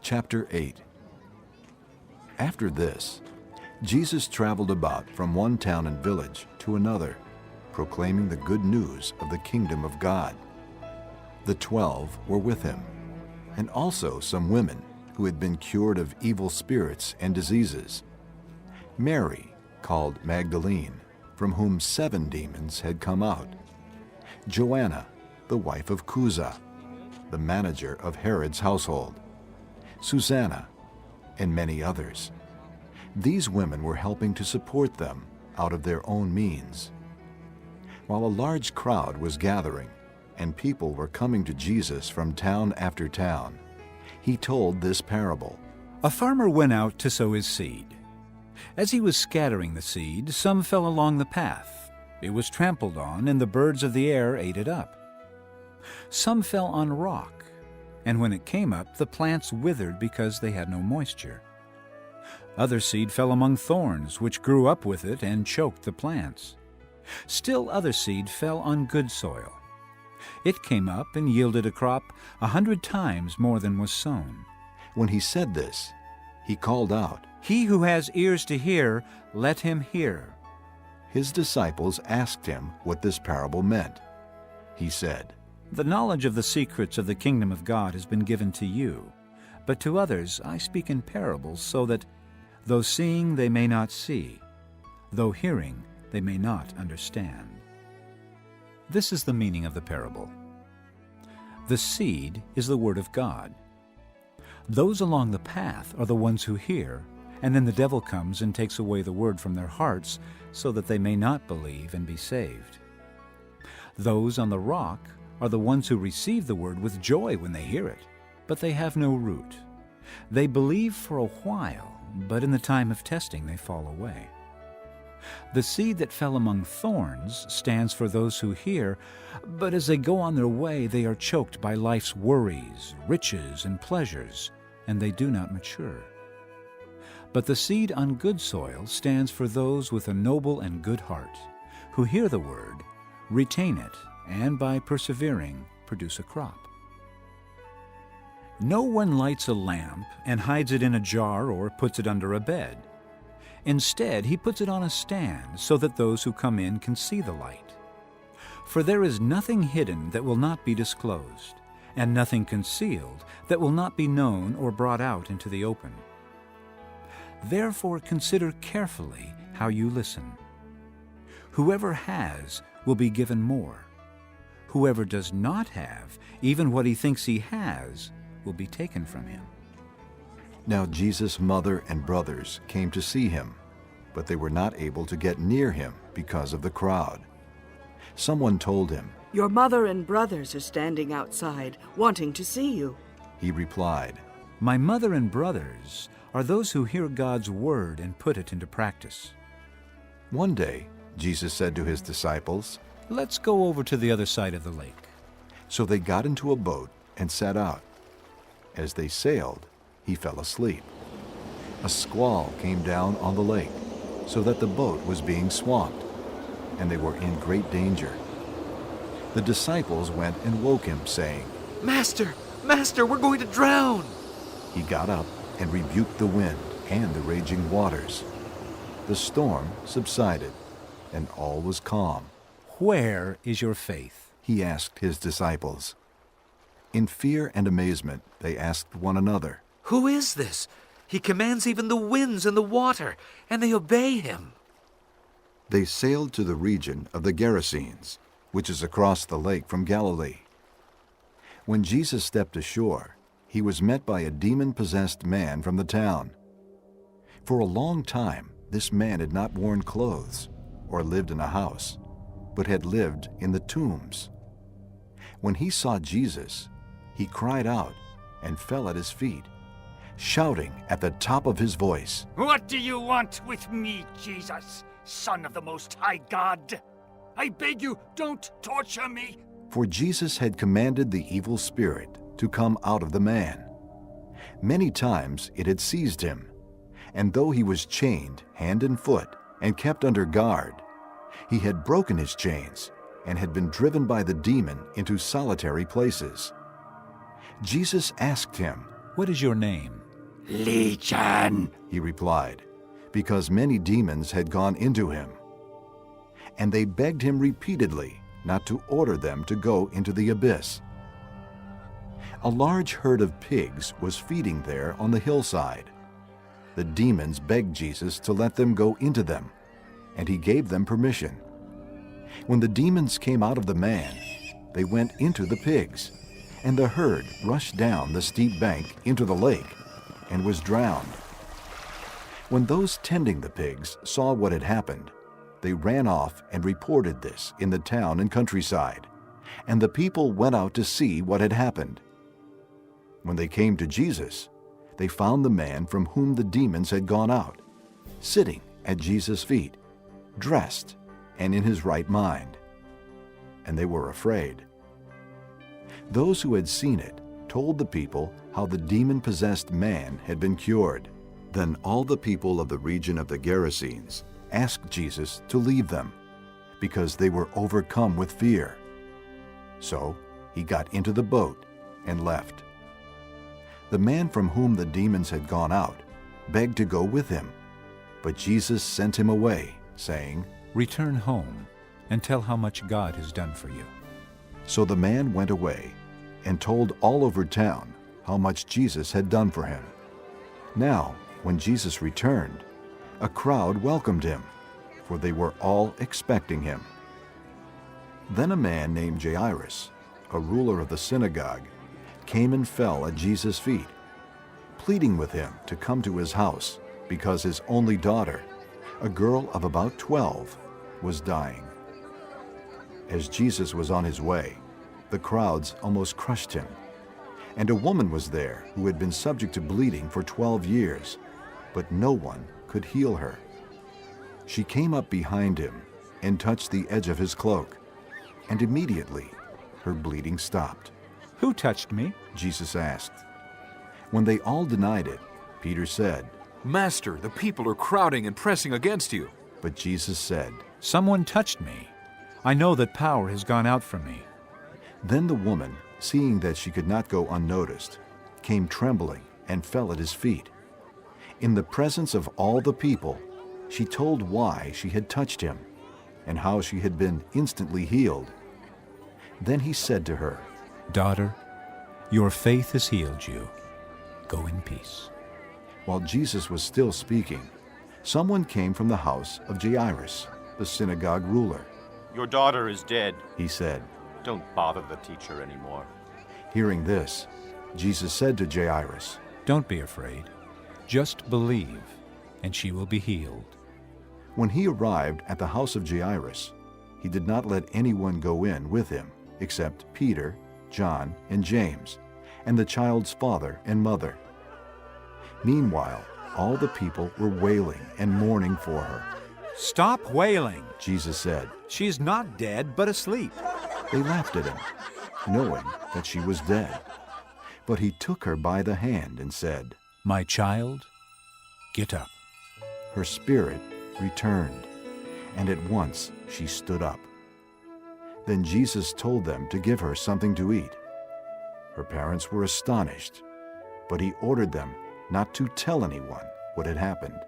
Chapter 8. After this, Jesus traveled about from one town and village to another, proclaiming the good news of the kingdom of God. The 12 were with him, and also some women who had been cured of evil spirits and diseases. Mary, called Magdalene, from whom 7 demons had come out. Joanna, the wife of Chuza, the manager of Herod's household. Susanna, and many others. These women were helping to support them out of their own means. While a large crowd was gathering and people were coming to Jesus from town after town, he told this parable. A farmer went out to sow his seed. As he was scattering the seed, some fell along the path. It was trampled on, and the birds of the air ate it up. Some fell on rock, and when it came up, the plants withered because they had no moisture. Other seed fell among thorns, which grew up with it and choked the plants. Still other seed fell on good soil. It came up and yielded a crop 100 times more than was sown. When he said this, he called out, "He who has ears to hear, let him hear." His disciples asked him what this parable meant. He said, "The knowledge of the secrets of the kingdom of God has been given to you, but to others I speak in parables, so that, though seeing they may not see, though hearing they may not understand." This is the meaning of the parable. The seed is the word of God. Those along the path are the ones who hear, and then the devil comes and takes away the word from their hearts, so that they may not believe and be saved. Those on the rock are the ones who receive the word with joy when they hear it, but they have no root. They believe for a while, but in the time of testing they fall away. The seed that fell among thorns stands for those who hear, but as they go on their way they are choked by life's worries, riches, and pleasures, and they do not mature. But the seed on good soil stands for those with a noble and good heart, who hear the word, retain it, and by persevering produce a crop. No one lights a lamp and hides it in a jar or puts it under a bed. Instead, he puts it on a stand so that those who come in can see the light. For there is nothing hidden that will not be disclosed, and nothing concealed that will not be known or brought out into the open. Therefore consider carefully how you listen. Whoever has will be given more. Whoever does not have, even what he thinks he has, will be taken from him. Now Jesus' mother and brothers came to see him, but they were not able to get near him because of the crowd. Someone told him, "Your mother and brothers are standing outside, wanting to see you." He replied, My mother and brothers are those who hear God's word and put it into practice. One day, Jesus said to his disciples, Let's go over to the other side of the lake. So they got into a boat and set out. As they sailed, he fell asleep. A squall came down on the lake, so that the boat was being swamped, and they were in great danger. The disciples went and woke him, saying, Master, Master, we're going to drown. He got up and rebuked the wind and the raging waters. The storm subsided, and all was calm. Where is your faith? He asked his disciples. In fear and amazement, they asked one another, Who is this? He commands even the winds and the water, and they obey him. They sailed to the region of the Gerasenes, which is across the lake from Galilee. When Jesus stepped ashore, he was met by a demon-possessed man from the town. For a long time, this man had not worn clothes or lived in a house, but had lived in the tombs. When he saw Jesus, he cried out and fell at his feet, shouting at the top of his voice, What do you want with me, Jesus, Son of the Most High God? I beg you, don't torture me. For Jesus had commanded the evil spirit to come out of the man. Many times it had seized him, and though he was chained hand and foot and kept under guard, he had broken his chains and had been driven by the demon into solitary places. Jesus asked him, What is your name?" Legion, he replied, because many demons had gone into him. And they begged him repeatedly not to order them to go into the abyss. A large herd of pigs was feeding there on the hillside. The demons begged Jesus to let them go into them, and he gave them permission. When the demons came out of the man, they went into the pigs, and the herd rushed down the steep bank into the lake and was drowned. When those tending the pigs saw what had happened, they ran off and reported this in the town and countryside, and the people went out to see what had happened. When they came to Jesus, they found the man from whom the demons had gone out, sitting at Jesus' feet, dressed and in his right mind. And they were afraid. Those who had seen it told the people how the demon-possessed man had been cured. Then all the people of the region of the Gerasenes asked Jesus to leave them, because they were overcome with fear. So he got into the boat and left. The man from whom the demons had gone out begged to go with him, but Jesus sent him away, saying, "Return home and tell how much God has done for you." So the man went away and told all over town how much Jesus had done for him. Now, when Jesus returned, a crowd welcomed him, for they were all expecting him. Then a man named Jairus, a ruler of the synagogue, came and fell at Jesus' feet, pleading with him to come to his house, because his only daughter, a girl of about 12, was dying. As Jesus was on his way, the crowds almost crushed him. And a woman was there who had been subject to bleeding for 12 years, but no one could heal her. She came up behind him and touched the edge of his cloak, and immediately her bleeding stopped. "Who touched me?" Jesus asked. When they all denied it, Peter said, "Master, the people are crowding and pressing against you." but Jesus said, "Someone touched me. I know that power has gone out from me." Then the woman, seeing that she could not go unnoticed, came trembling and fell at his feet. In the presence of all the people, she told why she had touched him and how she had been instantly healed. Then he said to her, "Daughter, your faith has healed you. Go in peace." While Jesus was still speaking, someone came from the house of Jairus, the synagogue ruler. "Your daughter is dead. He said, Don't bother the teacher anymore." Hearing this, Jesus said to Jairus, "Don't be afraid. Just believe, and she will be healed." When he arrived at the house of Jairus, he did not let anyone go in with him except Peter, John, and James, and the child's father and mother. Meanwhile, all the people were wailing and mourning for her. "Stop wailing. Jesus said. She's not dead, but asleep." They laughed at him, knowing that she was dead. But he took her by the hand and said, "My child, get up." Her spirit returned, and at once she stood up. Then Jesus told them to give her something to eat. Her parents were astonished, but he ordered them not to tell anyone what had happened.